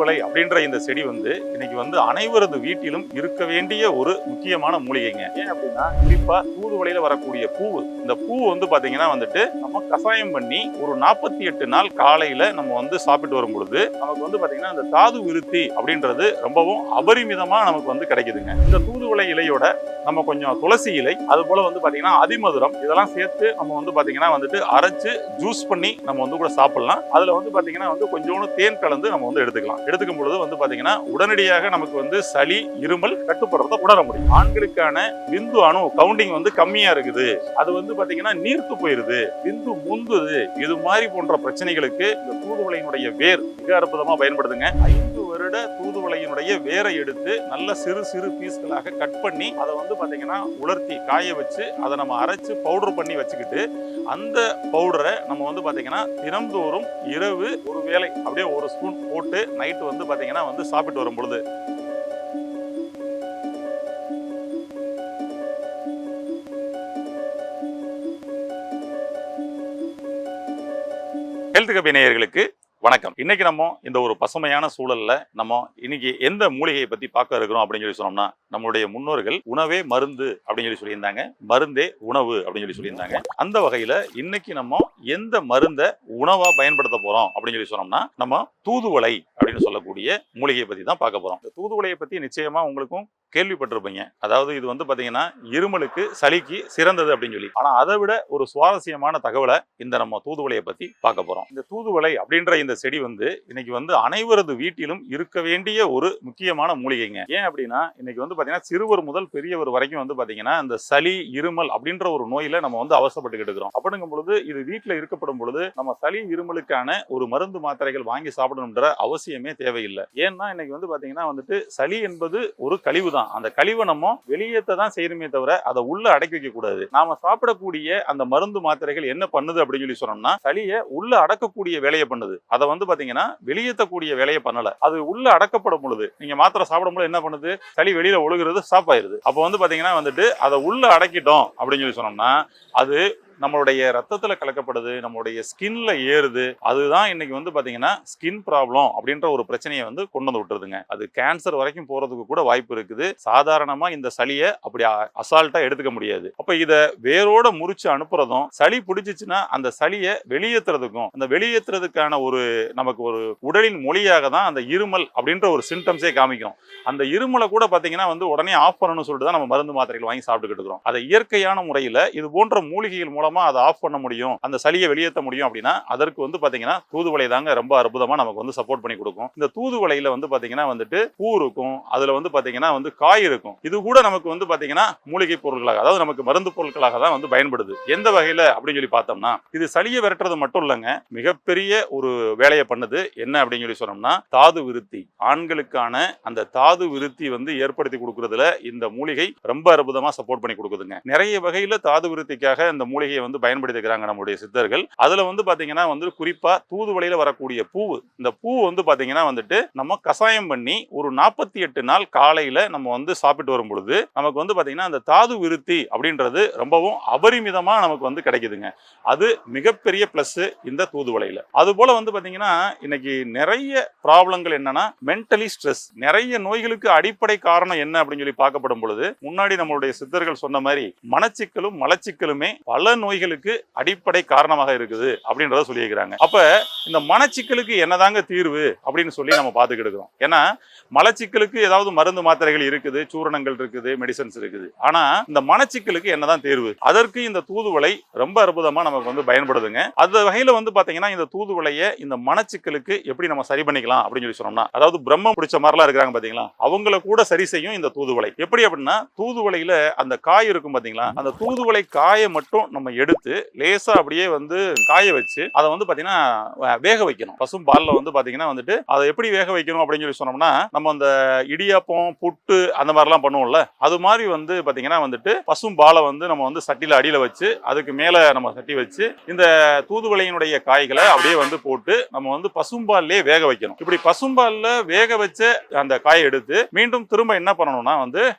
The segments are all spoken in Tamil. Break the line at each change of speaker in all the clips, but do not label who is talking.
தூதுவளை அப்படின்ற இந்த செடி இன்னைக்கு அனைவரது வீட்டிலும் இருக்க வேண்டிய ஒரு முக்கியமான மூலிகைங்க. ஏன் அப்படின்னா குறிப்பா தூதுவளையில வரக்கூடிய பூவு, இந்த பூ பாத்தீங்கன்னா நம்ம கசாயம் பண்ணி ஒரு 48 நாள் காலையில நம்ம சாப்பிட்டு வரும் பொழுது நமக்கு பாத்தீங்கன்னா அந்த தாது விருத்தி அப்படின்றது ரொம்பவும் அபரிமிதமா நமக்கு கிடைக்குதுங்க. இந்த தூதுவளை இலையோட நம்ம கொஞ்சம் துளசி இலை, அது போல பாத்தீங்கன்னா அதிமதுரம் இதெல்லாம் சேர்த்து நம்ம பாத்தீங்கன்னா அரைச்சு ஜூஸ் பண்ணி நம்ம கூட சாப்பிடலாம். அதுல பாத்தீங்கன்னா கொஞ்சோண்டு தேன் கலந்து நம்ம எடுத்துக்கலாம். எடுத்துக்கும் பொழுது பாத்தீங்கன்னா உடனடியாக நமக்கு சளி இருமல் கட்டுப்படுறத உணர முடியும். ஆண்களுக்கான விந்து அணு கவுண்டிங் கம்மியா இருக்குது, அது பாத்தீங்கன்னா நீர்த்து போயிருது, விந்து முந்துது, இது மாதிரி போன்ற பிரச்சனைகளுக்கு இந்த தூதுவளையினுடைய வேர் மிக அற்புதமா பயன்படுதுங்க. 5 வருட தூதுவளையினுடைய வேரை எடுத்து நல்ல சிறு சிறு பீஸ்களாக கட் பண்ணி அதை பாத்தீங்கன்னா உலர்த்தி காய வச்சு அதை நம்ம அரைச்சு பவுடர் பண்ணி வச்சுக்கிட்டு அந்த பவுடரை நம்ம பாத்தீங்கன்னா தினம்தோறும் இரவு ஒரு வேளை அப்படியே ஒரு ஸ்பூன் போட்டு நைட்டு பாத்தீங்கன்னா சாப்பிட்டு வரும் பொழுது ஹெல்த் கபி நேயர்களுக்கு வணக்கம். இன்னைக்கு நம்ம இந்த ஒரு பசுமையான சூழல்ல நம்ம இன்னைக்கு எந்த மூலிகையை பத்தி பார்க்க இருக்கிறோம் அப்படின்னு சொன்னோம்னா, நம்மளுடைய முன்னோர்கள் உணவே மருந்து அப்படின்னு சொல்லியிருந்தாங்க, மருந்தே உணவு அப்படின்னு சொல்லியிருந்தாங்க. அந்த வகையில இன்னைக்கு நம்ம எந்த மருந்தை உணவா பயன்படுத்த போறோம் அப்படின்னு சொன்னோம்னா, நம்ம தூதுவளை அப்படின்னு சொல்லக்கூடிய மூலிகையை பத்தி தான் பார்க்க போறோம். இந்த தூதுவளையை பத்தி நிச்சயமா உங்களுக்கும் கேள்விப்பட்டிருப்பீங்க. அதாவது இது பாத்தீங்கன்னா இருமலுக்கு சளிக்கு சிறந்தது அப்படின்னு சொல்லி. ஆனா அதை விட ஒரு சுவாரஸ்யமான தகவலை இந்த நம்ம தூதுவளையை பத்தி பார்க்க போறோம். இந்த தூதுவளை அப்படின்ற இந்த செடி இன்னைக்கு அனைவரது வீட்டிலும் இருக்க வேண்டிய ஒரு முக்கியமான மூலிகைங்க. ஏன் அப்படின்னா இன்னைக்கு பாத்தீங்கன்னா சிறுவர் முதல் பெரியவர் வரைக்கும் பாத்தீங்கன்னா இந்த சளி இருமல் அப்படின்ற ஒரு நோயில நம்ம அவசரப்பட்டுக்கிட்டு இருக்கிறோம். அப்படிங்கும் பொழுது இது வீட்டுல இருக்கப்படும் பொழுது நம்ம சளி இருமலுக்கான ஒரு மருந்து மாத்திரைகள் வாங்கி சாப்பிடணும்ன்ற அவசியமே தேவையில்லை. ஏன்னா இன்னைக்கு பாத்தீங்கன்னா சளி என்பது ஒரு கழிவு தான். அந்த கழிவை நம்ம வெளியேற்ற தான் செய்யணுமே தவிர அதை உள்ள அடக்கி வைக்க கூடாது. நாம சாப்பிடக்கூடிய அந்த மருந்து மாத்திரைகள் என்ன பண்ணுது அப்படின்னு சொல்லி சொன்னோம்னா, சளியை உள்ள அடக்கக்கூடிய வேலையை பண்ணுது. அதை பாத்தீங்கன்னா வெளியேற்றக்கூடிய வேலையை பண்ணல. அது உள்ள அடக்கப்படும் பொழுது நீங்க மாத்திரை சாப்பிடும் போது என்ன பண்ணுது, சளி வெளியில ஒழுகுறது, ஸ்டாப் ஆயிருது. அப்போ பாத்தீங்கன்னா அதை உள்ள அடக்கிட்டோம் அப்படின்னு சொல்லி சொன்னோம்னா அது நம்மளுடைய ரத்தத்துல கலக்கப்படுது, நம்மளுடைய ஸ்கின்ல ஏறுது. அதுதான் இன்னைக்கு பாத்தீங்கன்னா ஸ்கின் ப்ராப்ளம் அப்படின்ற ஒரு பிரச்சனையை கொண்டு விட்டுருதுங்க. அது கேன்சர் வரைக்கும் போறதுக்கு கூட வாய்ப்பு இருக்குது. சாதாரணமா இந்த சளியை அப்படி அசால்ட்டா எடுத்துக்க முடியாது. அப்ப இத வேரோட முறிச்சு அனுப்புறதும், சளி பிடிச்சிச்சுன்னா அந்த சளியை வெளியேற்றுறதுக்கும், அந்த வெளியேற்றுறதுக்கான ஒரு நமக்கு ஒரு உடலின் மொழியாக தான் அந்த இருமல் அப்படின்ற ஒரு சிம்டம்ஸே காமிக்கும். அந்த இருமலை கூட பாத்தீங்கன்னா உடனே ஆஃப் பண்ணணும்னு சொல்லிட்டு தான் நம்ம மருந்து மாத்திரைகள் வாங்கி சாப்பிட்டுக்கிட்டு இருக்கிறோம். அதை இயற்கையான முறையில இது போன்ற மூலிகைகள் மூலமா அதை ஆஃப் பண்ண முடியும், அந்த சளியை வெளியேற்ற முடியும் அப்படின்னா அதற்கு பாத்தீங்கன்னா தூதுவளை தாங்க ரொம்ப அற்புதமா நமக்கு சப்போர்ட் பண்ணி கொடுக்கும். இந்த தூதுவளையில பாத்தீங்கன்னா பூ இருக்கும், அதுல பாத்தீங்கன்னா காய் இருக்கும். இது கூட நமக்கு பாத்தீங்கன்னா மூலிகை பொருட்களாக, அதாவது நமக்கு மருந்து பொருட்களாக தான் பயன்படுது. எந்த வகையில அப்படின்னு சொல்லி பார்த்தோம்னா, இது சளியை விரட்டுறது மட்டும் இல்லைங்க, மிகப்பெரிய ஒரு வேலையை பண்ணுது. என்ன அப்படின்னு சொல்லி சொன்னோம்னா, தாது விருத்தி. ஆண்களுக்கான அந்த தாது விருத்தி ஏற்படுத்தி கொடுக்கறதுல இந்த மூலிகை ரொம்ப அற்புதமா சப்போர்ட் பண்ணி கொடுக்குதுங்க. நிறைய வகையில தாது விருத்திக்காக இந்த மூலிகையை பயன்படுத்திக்கிறாங்க நம்முடைய சித்தர்கள். அதுல பாத்தீங்கன்னா குறிப்பா தூதுவளையில வரக்கூடிய பூவு, இந்த பூ பாத்தீங்கன்னா நம்ம கசாயம் பண்ணி ஒரு 48 நாள் காலையில நம்ம சாப்பிட்டு வரும் பொழுது நமக்கு பாத்தீங்கன்னா அந்த தாது விருத்தி அப்படின்றது ரொம்பவும் அபரிமிதமா நமக்கு கிடைக்குதுங்க. அது மிகப்பெரிய பிளஸ் இந்த தூதுவளையில. அது போல பாத்தீங்கன்னா இன்னைக்கு நிறைய ப்ராப்ளங்கள் என்னன்னா மென்டலி ஸ்ட்ரெஸ். நிறைய நோய்களுக்கு அடிப்படை காரணம் என்ன அப்படின்னு சொல்லி பார்க்கப்படும் பொழுது, முன்னாடி நம்மளுடைய சித்தர்கள் சொன்ன மாதிரி மனச்சிக்கலும் மலச்சிக்கலுமே பல நோய்களுக்கு அடிப்படை காரணமாக இருக்குது அப்படின்றத சொல்லியிருக்கிறாங்க. அப்ப இந்த மனச்சிக்கலுக்கு என்னதாங்க தீர்வு அப்படின்னு சொல்லி நம்ம பார்த்துக்கிட்டு இருக்கிறோம். ஏன்னா மலச்சிக்கலுக்கு ஏதாவது மருந்து மாத்திரைகள் இருக்குது, சூரணங்கள் இருக்குது, மெடிசன்ஸ் இருக்குது. ஆனா இந்த மனச்சிக்கலுக்கு என்னதான் தீர்வு? அதற்கு இந்த தூதுவளை ரொம்ப அற்புதமா நமக்கு பயன்படுதுங்க. அந்த வகையில பாத்தீங்கன்னா இந்த தூதுவளையை இந்த மனச்சிக்கலுக்கு எப்படி நம்ம சரி பண்ணிக்கலாம் அப்படின்னு சொல்லி சொன்னோம்னா, அதாவது பிரம்மம் பிடிச்ச மாதிரிலாம் இருக்கிறாங்க பாத்தீங்களா, அவங்கள கூட சரி செய்யும் இந்த தூதுவளை. எப்படி அப்படின்னா, தூதுவளையில அந்த காய் இருக்கும் பாத்தீங்களா, அந்த தூதுவளை காயை மட்டும் நம்ம எடுத்து லேசா அப்படியே காய வச்சு அதை பாத்தீங்கன்னா வேக வைக்கணும். பசும் பால்ல பாத்தீங்கன்னா அதை எப்படி வேக வைக்கணும் அப்படின்னு சொல்லி சொன்னோம்னா, நம்ம அந்த இடியாப்பம் புட்டு அந்த மாதிரிலாம் பண்ணுவோம்ல, அது மாதிரி பாத்தீங்கன்னா பசும் பாலை நம்ம சட்டியில அடியில வச்சு அதுக்கு மேல நம்ம சட்டி வச்சு இந்த தூதுவளையினுடைய காய்களை அப்படியே போட்டு நம்ம பசும்பால்லே வேக வைக்கணும். இப்படி பசும்பால்ல வேக வச்ச அந்த காயை எடுத்து மீண்டும் திரும்ப என்ன பண்ணணும்னா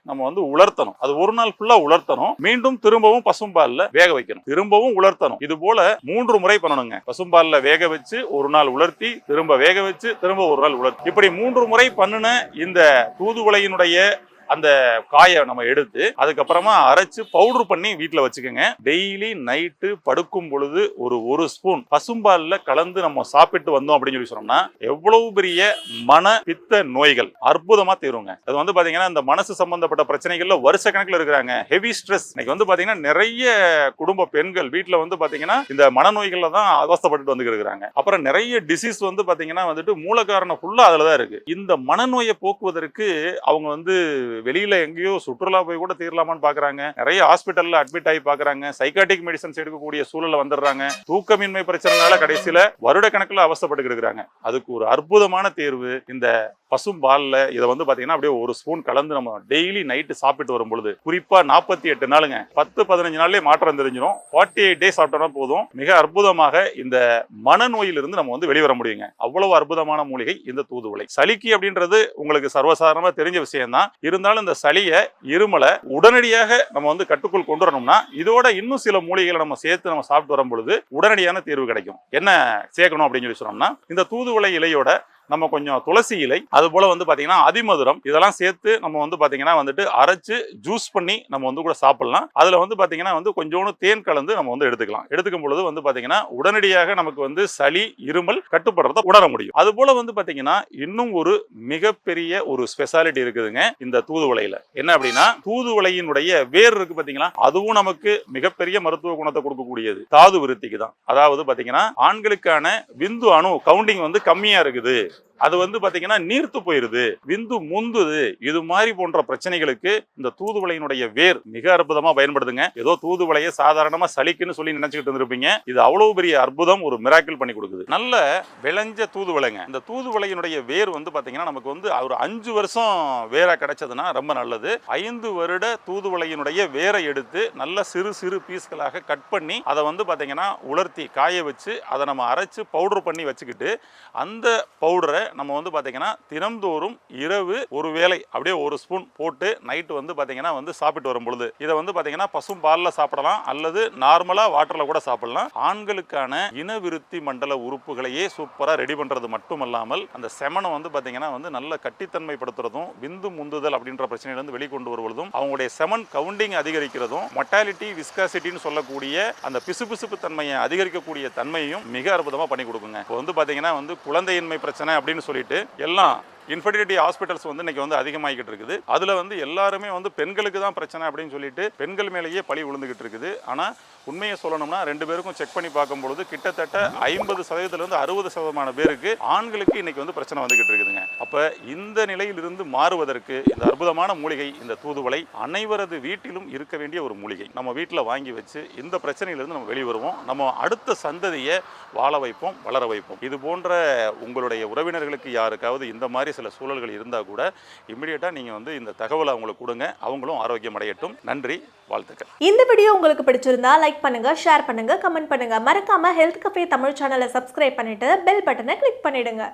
நம்ம உலர்த்தணும். அது ஒரு நாள் ஃபுல்லா உலர்த்தணும், மீண்டும் திரும்பவும் பசும்பால்ல வேக வைக்கணும். திரும்பவும் உலர்த்தணும். இது போல 3 முறை பண்ணணுங்க. பசும்பால்ல வேக வச்சு ஒரு நாள் உலர்த்தி, திரும்ப வேக வச்சு, திரும்ப ஒரு நாள் உலர்த்தி, இப்படி 3 முறை பண்ணுன இந்த தூதுவளையினுடைய அந்த காயை நம்ம எடுத்து அதுக்கப்புறமா அரைச்சு பவுடர் பண்ணி வீட்டுல வச்சுக்கோங்க. டெய்லி நைட்டு படுக்கும் பொழுது ஒரு ஸ்பூன் பசும்பால்ல கலந்து நம்ம சாப்பிட்டு வந்தோம் அப்படின்னு சொல்லி சொன்னோம்னா எவ்வளவு பெரிய மன பித்த நோய்கள் அற்புதமா தீருங்க. அது வந்து பாத்தீங்கன்னா இந்த மனசு சம்பந்தப்பட்ட பிரச்சனைகள்ல வருஷ கணக்குல இருக்கிறாங்க. ஹெவி ஸ்ட்ரெஸ் இன்னைக்கு வந்து பாத்தீங்கன்னா நிறைய குடும்ப பெண்கள் வீட்டுல வந்து பாத்தீங்கன்னா இந்த மனநோய்கள்ல தான் அவஸ்தைப்பட்டு வந்து இருக்கிறாங்க. அப்புறம் நிறைய டிசீஸ் வந்து பாத்தீங்கன்னா வந்துட்டு மூல காரணம் ஃபுல்லா அதுலதான் இருக்கு. இந்த மனநோயை போக்குவதற்கு அவங்க வந்து வெளியில எங்கேயோ சுற்றுலா போய் கூட தீரலாமான்னு பாக்குறாங்க. நிறைய ஹாஸ்பிட்டல்ல அட்மிட் ஆகி பாக்குறாங்க. சைக்காட்டிக் மெடிசன்ஸ் எடுக்கக்கூடிய சூழல்ல வந்துடுறாங்க. தூக்கமின்மை பிரச்சனைனால கடைசியில வருட கணக்குல அவஸ்தைப்பட்டு இருக்கிறாங்க. அதுக்கு ஒரு அற்புதமான தேர்வு இந்த பசும்பால்ல இதை வந்து பாத்தீங்கன்னா அப்படியே ஒரு ஸ்பூன் கலந்து நம்ம டெய்லி நைட்டு சாப்பிட்டு வரும் பொழுது குறிப்பா 48 நாளுங்க 10-15 நாள்லயே மாற்றம் தெரிஞ்சிடும். 48 டேஸ் சாப்பிட்டோம்னா போதும். மிக அற்புதமாக இந்த மனநோயிலிருந்து நம்ம வந்து வெளிவர முடியுங்க. அவ்வளவு அற்புதமான மூலிகை இந்த தூதுவளை. சளிக்கு அப்படின்றது உங்களுக்கு சர்வசாதாரணமா தெரிஞ்ச விஷயம் தான். இருந்தாலும் இந்த சளியை இருமலை உடனடியாக நம்ம வந்து கட்டுக்குள் கொண்டு வரணும்னா இதோட இன்னும் சில மூலிகைகளை நம்ம சேர்த்து நம்ம சாப்பிட்டு வரும் பொழுது உடனடியான தீர்வு கிடைக்கும். என்ன சேர்க்கணும் அப்படின்னு சொல்லி சொன்னோம்னா இந்த தூதுவளை இலையோட நம்ம கொஞ்சம் துளசி இலை, அது போல வந்து பாத்தீங்கன்னா அதிமதுரம், இதெல்லாம் சேர்த்து நம்ம வந்து பாத்தீங்கன்னா வந்துட்டு அரைச்சு ஜூஸ் பண்ணி நம்ம வந்து கூட சாப்பிடலாம். அதுல வந்து பாத்தீங்கன்னா வந்து கொஞ்சோண்டு தேன் கலந்து நம்ம வந்து எடுத்துக்கலாம். எடுத்துக்கும் பொழுது வந்து பாத்தீங்கன்னா உடனடியாக நமக்கு வந்து சளி இருமல் கட்டுப்படுறத உணர முடியும். அது போல வந்து பாத்தீங்கன்னா இன்னும் ஒரு மிகப்பெரிய ஒரு ஸ்பெஷாலிட்டி இருக்குதுங்க இந்த தூதுவளையில. என்ன அப்படின்னா தூதுவளையினுடைய வேர் இருக்கு பாத்தீங்களா, அதுவும் நமக்கு மிகப்பெரிய மருத்துவ குணத்தை கொடுக்கக்கூடியது. தாது விருத்திக்கு தான். அதாவது பாத்தீங்கன்னா ஆண்களுக்கான விந்து அணு கவுண்டிங் வந்து கம்மியா இருக்குது, அது வந்து பாத்தீங்கன்னா நீர்த்து போயிருது, விந்து முந்துது, இது மாதிரி போன்ற பிரச்சனைகளுக்கு இந்த தூதுவளையினுடைய வேர் மிக அற்புதமா பயன்படுதுங்க. ஏதோ தூதுவளையை சாதாரணமா சளிக்குன்னு சொல்லி நினைச்சுக்கிட்டு இருந்திருப்பீங்க. இது அவ்வளவு பெரிய அற்புதம், ஒரு மிராக்கிள் பண்ணி கொடுக்குது. நல்ல விளைஞ்ச தூதுவளைங்க. இந்த தூதுவளையினுடைய வேர் வந்து பாத்தீங்கன்னா நமக்கு வந்து ஒரு 5 வருஷம் வேரா கிடைச்சதுன்னா ரொம்ப நல்லது. 5 வருட தூதுவளையினுடைய வேரை எடுத்து நல்ல சிறு சிறு பீஸ்களாக கட் பண்ணி அதை வந்து பாத்தீங்கன்னா உலர்த்தி காய வச்சு அதை நம்ம அரைச்சு பவுடர் பண்ணி வச்சுக்கிட்டு அந்த பவுடரை நம்ம வந்து பாத்தீங்கன்னா தினம்தோறும் இரவு ஒரு வேளை அப்படியே ஒரு ஸ்பூன் போட்டு நைட்டு வந்து பாத்தீங்கன்னா வந்து சாப்பிட்டு வரும் பொழுது இதை வந்து பாத்தீங்கன்னா பசும் பால்ல சாப்பிடலாம் அல்லது நார்மலா வாட்டர்ல கூட சாப்பிடலாம். ஆண்களுக்கான இனவிருத்தி மண்டல உறுப்புகளையே சூப்பரா ரெடி பண்றது மட்டுமல்லாமல் அந்த செமனை வந்து பாத்தீங்கன்னா வந்து நல்ல கட்டித்தன்மைப்படுத்துறதும் விந்து முந்துதல் அப்படின்ற பிரச்சனையில இருந்து வெளிக்கொண்டு வருவதும் அவங்களுடைய செமன் கவுண்டிங் அதிகரிக்கிறதும் மொட்டாலிட்டி விஸ்காசிட்டின்னு சொல்லக்கூடிய அந்த பிசுபிசுப்பு தன்மையை அதிகரிக்கக்கூடிய தன்மையும் மிக அற்புதமா பண்ணி கொடுக்குங்க. இப்போ வந்து பாத்தீங்கன்னா வந்து குழந்தையின்மை பிரச்சனை அப்படின்னு சொல்லிட்டு எல்லாம் இன்ஃபர்டிலிட்டி ஹாஸ்பிட்டல்ஸ் வந்து இன்னைக்கு வந்து அதிகமாகிட்டு இருக்குது. அதுல வந்து எல்லாருமே வந்து பெண்களுக்கு தான் பிரச்சனை அப்படின்னு சொல்லிட்டு பெண்கள் மேலேயே பழி விழுந்துகிட்டு இருக்குது. ஆனா உண்மையை சொல்லணும்னா 2 பேருக்கும் செக் பண்ணி பார்க்கும்பொழுது கிட்டத்தட்ட 50% 60% பேருக்கு ஆண்களுக்கு இன்னைக்கு வந்து பிரச்சனை வந்துகிட்டு இருக்குதுங்க. அப்ப இந்த நிலையிலிருந்து மாறுவதற்கு இந்த அற்புதமான மூலிகை இந்த தூதுவளை அனைவரது வீட்டிலும் இருக்க வேண்டிய ஒரு மூலிகை. நம்ம வீட்டில் வாங்கி வச்சு இந்த பிரச்சனையிலிருந்து நம்ம வெளியே வருவோம். நம்ம அடுத்த சந்ததியை வாழ வைப்போம், வளர வைப்போம். இது போன்ற உங்களுடைய உறவினர்களுக்கு யாருக்காவது இந்த மாதிரி சில சூழல்கள் இருந்தால் கூட இமிடியேட்டாக நீங்கள் வந்து இந்த தகவலை அவங்களுக்கு கொடுங்க. அவங்களும் ஆரோக்கியம் அடையட்டும். நன்றி, வாழ்த்துக்கள்.
இந்த வீடியோ உங்களுக்கு பிடிச்சிருந்தா லைக் பண்ணுங்க, ஷேர் பண்ணுங்க, கமெண்ட் பண்ணுங்க. மறக்காம ஹெல்த் கஃபே தமிழ் சேனலை சப்ஸ்கிரைப் பண்ணிட்டு பெல் பட்டனை கிளிக் பண்ணிடுங்க.